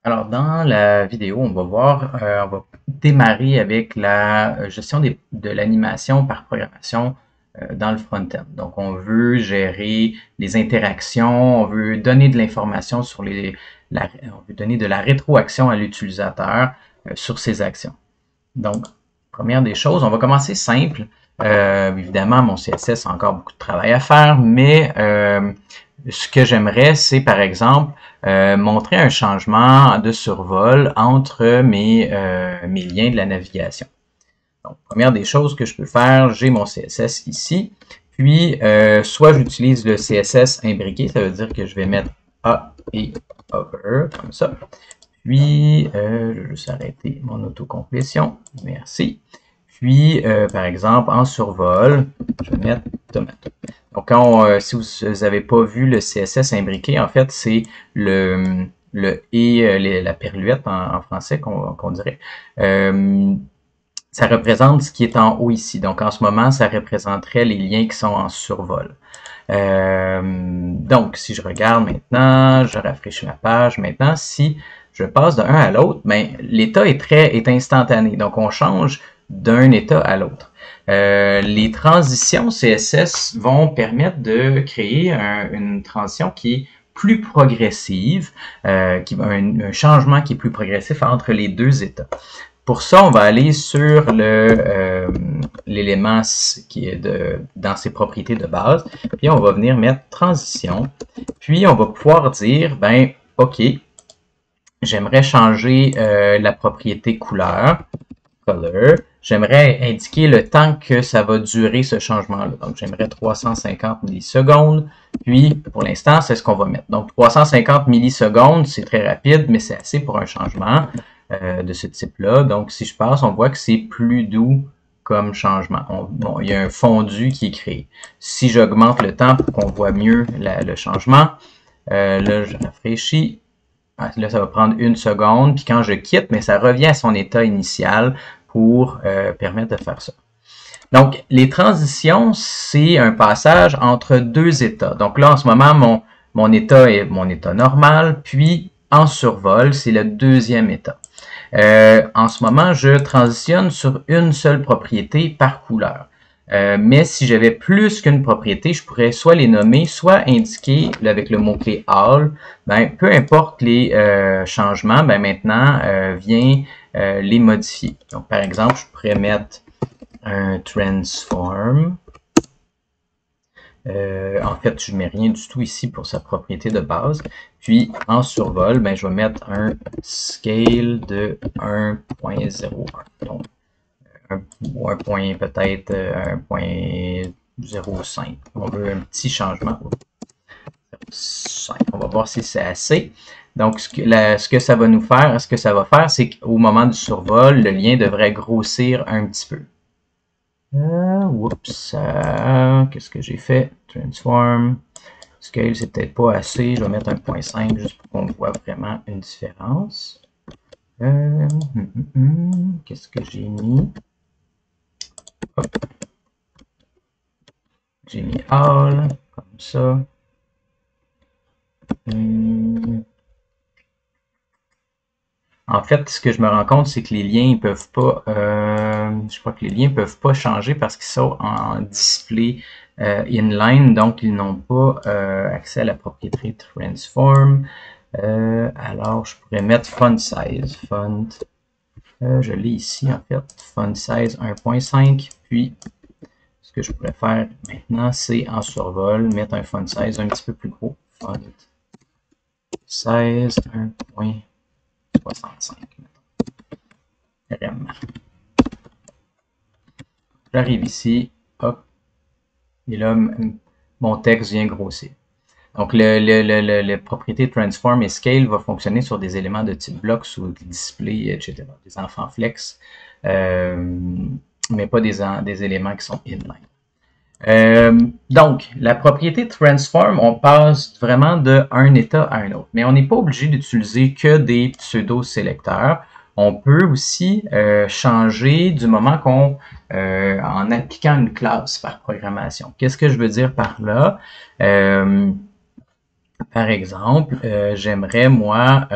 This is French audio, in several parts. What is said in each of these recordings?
Alors, dans la vidéo, on va démarrer avec la gestion de l'animation par programmation dans le front-end. Donc, on veut gérer les interactions, on veut donner de l'information sur on veut donner de la rétroaction à l'utilisateur sur ses actions. Donc, première des choses, on va commencer simple. Évidemment, mon CSS a encore beaucoup de travail à faire, mais ce que j'aimerais, c'est par exemple montrer un changement de survol entre mes liens de la navigation. Donc, première des choses que je peux faire, j'ai mon CSS ici, puis soit j'utilise le CSS imbriqué, ça veut dire que je vais mettre A et over, comme ça. Puis, je vais juste arrêter mon autocomplétion. Merci. Puis, par exemple, en survol, je vais mettre tomate. Donc, si vous n'avez pas vu le CSS imbriqué, en fait, c'est le et la perluette en français qu'on dirait. Ça représente ce qui est en haut ici. Donc, en ce moment, ça représenterait les liens qui sont en survol. Donc, si je regarde maintenant, je rafraîchis ma page. Maintenant, si je passe d'un à l'autre, ben, l'état est instantané. Donc, on change d'un état à l'autre. Les transitions CSS vont permettre de créer une transition qui est plus progressive, un changement qui est plus progressif entre les deux états. Pour ça, on va aller sur l'élément qui est dans ses propriétés de base, puis on va venir mettre transition, puis on va pouvoir dire, ben, OK, j'aimerais changer la propriété couleur, color, j'aimerais indiquer le temps que ça va durer ce changement-là. Donc, j'aimerais 350 millisecondes, puis pour l'instant, c'est ce qu'on va mettre. Donc, 350 millisecondes, c'est très rapide, mais c'est assez pour un changement de ce type-là. Donc, si je passe, on voit que c'est plus doux comme changement. Bon, il y a un fondu qui est créé. Si j'augmente le temps pour qu'on voit mieux le changement, là, je rafraîchis. Là, ça va prendre 1 seconde. Puis quand je quitte, mais ça revient à son état initial pour permettre de faire ça. Donc, les transitions, c'est un passage entre deux états. Donc là, en ce moment, mon état est mon état normal, puis en survol, c'est le deuxième état. En ce moment, je transitionne sur une seule propriété par couleur. Mais si j'avais plus qu'une propriété, je pourrais soit les nommer, soit indiquer avec le mot-clé all, ben, peu importe les changements, ben, maintenant vient les modifier. Donc, par exemple, je pourrais mettre un transform. En fait, je ne mets rien du tout ici pour sa propriété de base. Puis, en survol, ben, je vais mettre un scale de 1.01. Donc, ou un point peut-être 1.05. On veut un petit changement. 5. On va voir si c'est assez. Donc, ce que ça va nous faire, ce que ça va faire, c'est qu'au moment du survol, le lien devrait grossir un petit peu. Oups, qu'est-ce que j'ai fait? Transform. Scale, c'est peut-être pas assez. Je vais mettre 1.5 juste pour qu'on voit vraiment une différence. Qu'est-ce que j'ai mis? J'ai mis all, comme ça. En fait, ce que je me rends compte, c'est que les liens ne peuvent pas, je crois que les liens ne peuvent pas changer parce qu'ils sont en display inline, donc ils n'ont pas accès à la propriété transform. Alors, je pourrais mettre font size. Font, je l'ai ici en fait, font size 1.5. Puis, ce que je pourrais faire maintenant, c'est en survol, mettre un font size un petit peu plus gros. Font size 1.65. Vraiment. J'arrive ici, hop, et là, mon texte vient grossir. Donc, la propriété transform et scale va fonctionner sur des éléments de type bloc, sous display, etc. Des enfants flex, mais pas des éléments qui sont inline. Donc, la propriété transform, on passe vraiment d'un état à un autre. Mais on n'est pas obligé d'utiliser que des pseudo-sélecteurs. On peut aussi changer du moment qu'on, en appliquant une classe par programmation. Qu'est-ce que je veux dire par là? Par exemple, j'aimerais, moi,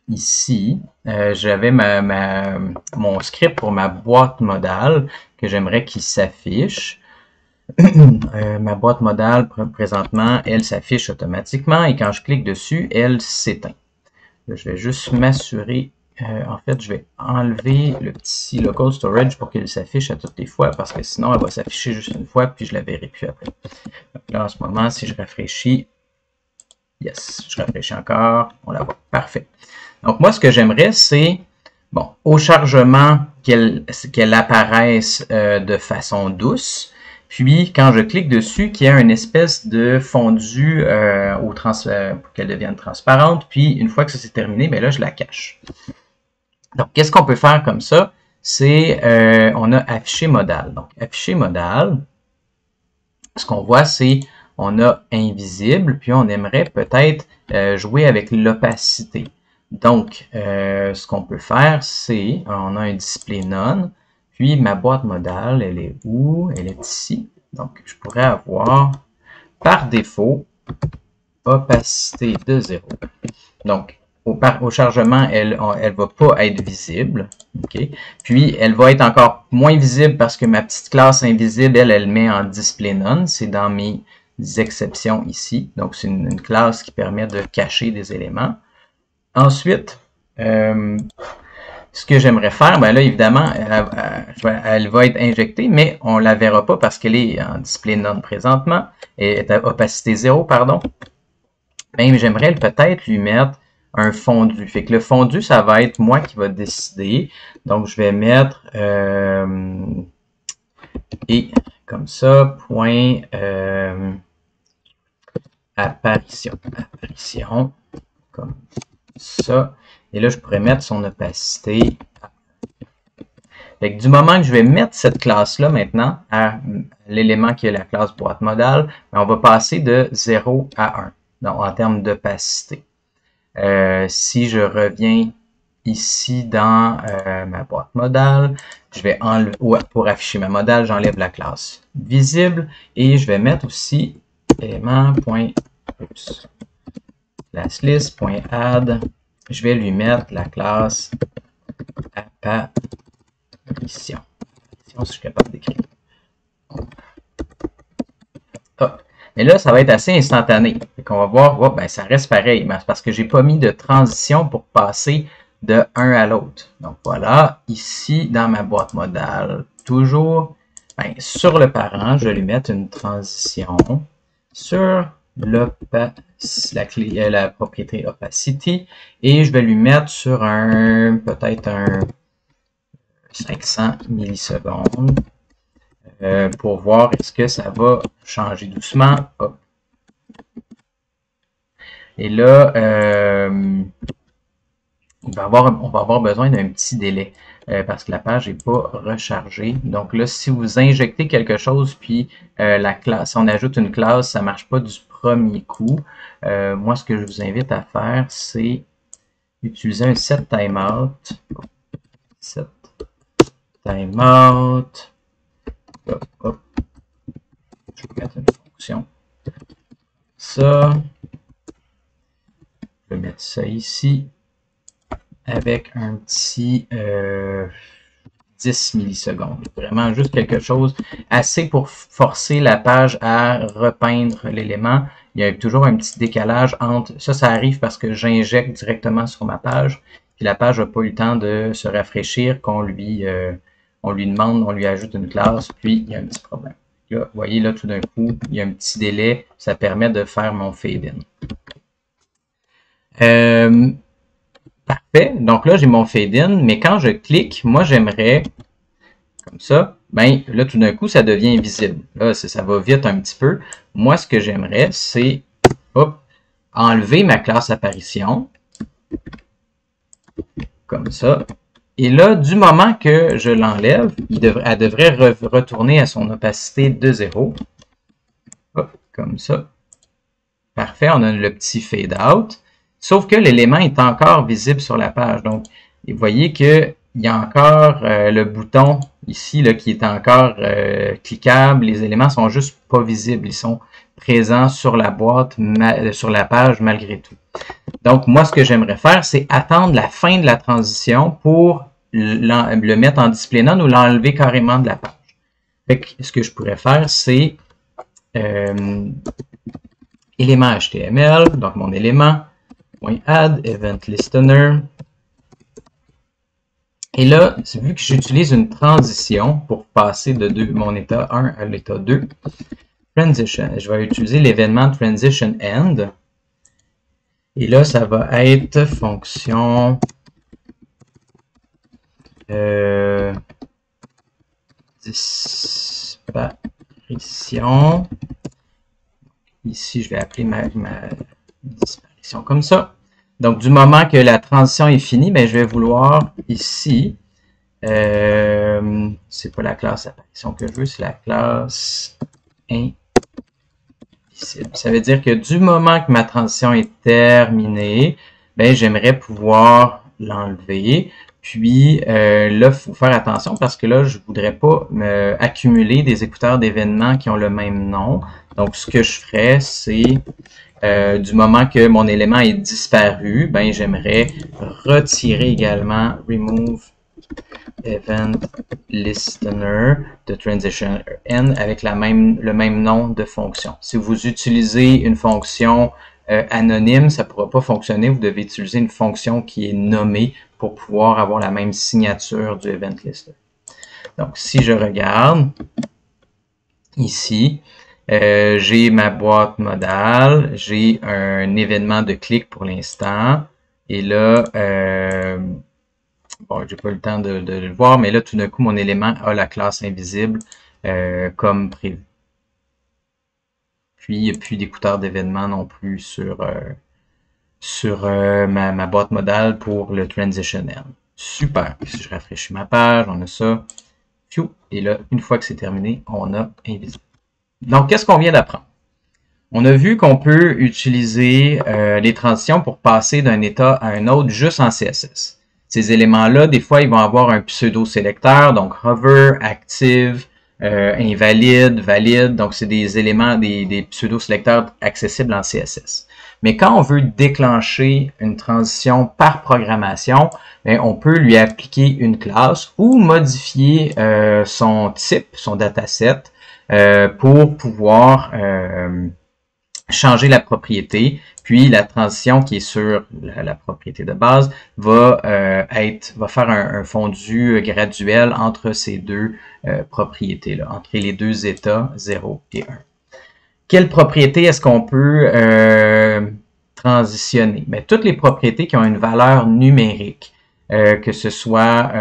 ici, j'avais mon script pour ma boîte modale que j'aimerais qu'il s'affiche. Ma boîte modale, présentement, elle s'affiche automatiquement et quand je clique dessus, elle s'éteint. Je vais juste m'assurer, en fait, je vais enlever le petit local storage pour qu'il s'affiche à toutes les fois parce que sinon, elle va s'afficher juste une fois puis je la verrai plus après. Donc là, en ce moment, si je rafraîchis, yes, je rafraîchis encore, on la voit, parfait. Donc moi, ce que j'aimerais, c'est, bon, au chargement, qu'elle apparaisse de façon douce. Puis, quand je clique dessus, qu'il y a une espèce de fondu pour qu'elle devienne transparente. Puis, une fois que ça s'est terminé, bien là, je la cache. Donc, qu'est-ce qu'on peut faire comme ça? C'est, on a affiché modal. Donc, affiché modal, ce qu'on voit, c'est, on a invisible, puis on aimerait peut-être jouer avec l'opacité. Donc, ce qu'on peut faire, c'est, on a un display none, puis ma boîte modale, elle est où? Elle est ici. Donc, je pourrais avoir, par défaut, opacité de 0. Donc, au chargement, elle va pas être visible. Okay? Puis, elle va être encore moins visible parce que ma petite classe invisible, elle met en display none. C'est dans mes exceptions ici. Donc, c'est une classe qui permet de cacher des éléments. Ensuite, ce que j'aimerais faire, ben là, évidemment, elle va être injectée, mais on la verra pas parce qu'elle est en display none présentement, et est à opacité 0, pardon. Mais j'aimerais peut-être lui mettre un fondu. Fait que le fondu, ça va être moi qui va décider. Donc, je vais mettre et comme ça, point apparition. Apparition, comme ça. Et là, je pourrais mettre son opacité. Fait que du moment que je vais mettre cette classe-là maintenant à l'élément qui est la classe boîte modale, on va passer de 0 à 1 donc, en termes d'opacité. Si je reviens ici dans ma boîte modale, je vais enlever, pour afficher ma modale, j'enlève la classe visible et je vais mettre aussi classlist.add. Je vais lui mettre la classe apparition. Si je suis capable d'écrire. Ah. Mais là, ça va être assez instantané. On va voir, oh, ben, ça reste pareil. Mais c'est parce que j'ai pas mis de transition pour passer de un à l'autre. Donc voilà, ici, dans ma boîte modale, toujours, ben, sur le parent, je vais lui mettre une transition sur la propriété opacity et je vais lui mettre sur peut-être un 500 millisecondes pour voir est-ce que ça va changer doucement. Hop. Et là, on va avoir besoin d'un petit délai parce que la page n'est pas rechargée. Donc là, si vous injectez quelque chose, puis la classe, si on ajoute une classe, ça ne marche pas du premier coup. Moi, ce que je vous invite à faire, c'est utiliser un set timeout. Set timeout. Hop, hop. Je vais mettre une fonction. Ça. Je vais mettre ça ici avec un petit 10 millisecondes. Vraiment juste quelque chose assez pour forcer la page à repeindre l'élément. Il y a toujours un petit décalage entre... Ça arrive parce que j'injecte directement sur ma page. Puis la page n'a pas eu le temps de se rafraîchir, qu'on lui demande, on lui ajoute une classe, puis il y a un petit problème. Là, vous voyez, là, tout d'un coup, il y a un petit délai. Ça permet de faire mon fade-in. Parfait. Donc là, j'ai mon fade-in, mais quand je clique, moi, j'aimerais, comme ça, ben là, tout d'un coup, ça devient invisible. Là, ça va vite un petit peu. Moi, ce que j'aimerais, c'est enlever ma classe apparition. Comme ça. Et là, du moment que je l'enlève, elle devrait retourner à son opacité de 0. Hop, comme ça. Parfait, on a le petit fade out. Sauf que l'élément est encore visible sur la page. Donc, vous voyez qu'il y a encore le bouton ici là, qui est encore cliquable. Les éléments sont juste pas visibles. Ils sont présents sur la boîte, sur la page malgré tout. Donc, moi, ce que j'aimerais faire, c'est attendre la fin de la transition pour le mettre en display none ou l'enlever carrément de la page. Fait que, ce que je pourrais faire, c'est élément HTML, donc mon élément, .add, event listener. Et là, vu que j'utilise une transition pour passer de mon état 1 à l'état 2, transition, je vais utiliser l'événement transition end. Et là, ça va être fonction disparition. Ici, je vais appeler ma disparition comme ça. Donc, du moment que la transition est finie, ben, je vais vouloir ici, c'est pas la classe apparition que je veux, c'est la classe invisible. Ça veut dire que du moment que ma transition est terminée, ben, j'aimerais pouvoir l'enlever. Puis là, il faut faire attention parce que là, je voudrais pas accumuler des écouteurs d'événements qui ont le même nom. Donc, ce que je ferais, c'est du moment que mon élément est disparu, ben j'aimerais retirer également remove event listener de transition n avec le même nom de fonction. Si vous utilisez une fonction anonyme, ça ne pourra pas fonctionner. Vous devez utiliser une fonction qui est nommée pour pouvoir avoir la même signature du event listener. Donc, si je regarde ici, j'ai ma boîte modale, j'ai un événement de clic pour l'instant, et là, bon, j'ai pas eu le temps de le voir, mais là, tout d'un coup, mon élément a la classe invisible comme prévu. Puis, il n'y a plus d'écouteurs d'événements non plus sur ma boîte modale pour le transition N. Super. Si je rafraîchis ma page, on a ça. Et là, une fois que c'est terminé, on a invisible. Donc, qu'est-ce qu'on vient d'apprendre? On a vu qu'on peut utiliser les transitions pour passer d'un état à un autre juste en CSS. Ces éléments-là, des fois, ils vont avoir un pseudo-sélecteur, donc hover, active, invalide, valide. Donc, c'est des éléments, des pseudo-sélecteurs accessibles en CSS. Mais quand on veut déclencher une transition par programmation, bien, on peut lui appliquer une classe ou modifier son type, son dataset, pour pouvoir changer la propriété, puis la transition qui est sur la propriété de base va faire un fondu graduel entre ces deux propriétés-là, entre les deux états 0 et 1. Quelle propriété est-ce qu'on peut transitionner? Bien, toutes les propriétés qui ont une valeur numérique, que ce soit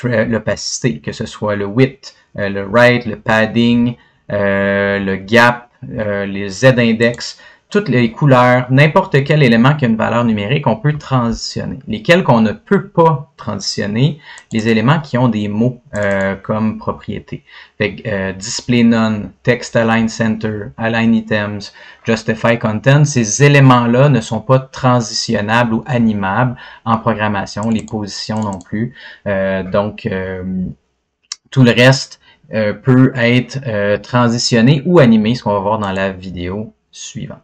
l'opacité, que ce soit le width, le right, le padding, le gap, les z-index, toutes les couleurs, n'importe quel élément qui a une valeur numérique, on peut transitionner. Lesquels qu'on ne peut pas transitionner, les éléments qui ont des mots comme propriété. Fait, display none, text align center, align items, justify content, ces éléments-là ne sont pas transitionnables ou animables en programmation, les positions non plus. Donc, tout le reste peut être transitionné ou animé, ce qu'on va voir dans la vidéo suivante.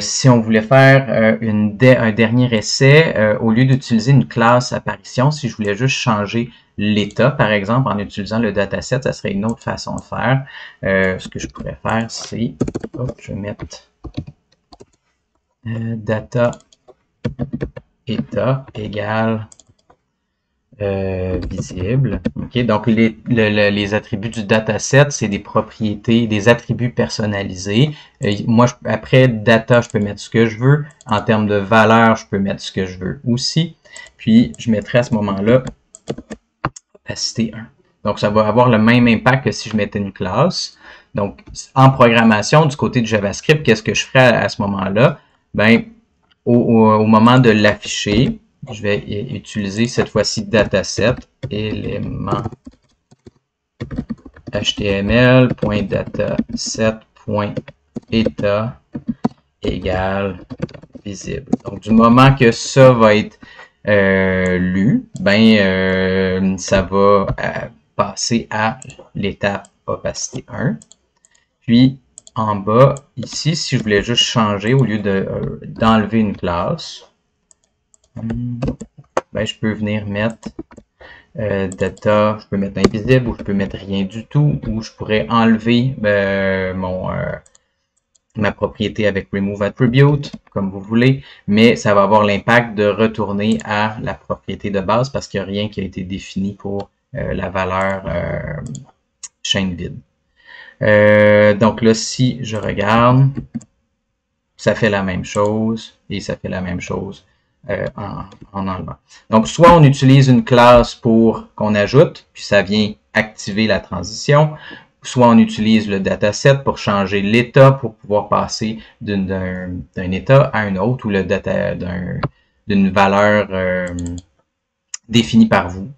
Si on voulait faire un dernier essai, au lieu d'utiliser une classe apparition, si je voulais juste changer l'état, par exemple, en utilisant le dataset, ça serait une autre façon de faire. Ce que je pourrais faire, c'est, je vais mettre data état égale visible. Okay? Donc, les attributs du dataset, c'est des propriétés, des attributs personnalisés. Moi, après data, je peux mettre ce que je veux. En termes de valeur, je peux mettre ce que je veux aussi. Puis, je mettrai à ce moment-là opacité 1. Donc, ça va avoir le même impact que si je mettais une classe. Donc, en programmation, du côté du JavaScript, qu'est-ce que je ferais à ce moment-là? Ben, au moment de l'afficher, je vais utiliser cette fois-ci dataset, élément html.dataset.état égale visible. Donc, du moment que ça va être lu, ben, ça va passer à l'étape opacité 1. Puis, en bas, ici, si je voulais juste changer au lieu d'enlever une classe, ben, je peux venir mettre data, je peux mettre invisible ou je peux mettre rien du tout, ou je pourrais enlever ma propriété avec remove attribute, comme vous voulez, mais ça va avoir l'impact de retourner à la propriété de base parce qu'il n'y a rien qui a été défini pour la valeur chaîne vide. Donc là, si je regarde, ça fait la même chose et ça fait la même chose en enlevant. Donc, soit on utilise une classe pour qu'on ajoute, puis ça vient activer la transition, soit on utilise le dataset pour changer l'état pour pouvoir passer d'un état à un autre ou le data d'une valeur définie par vous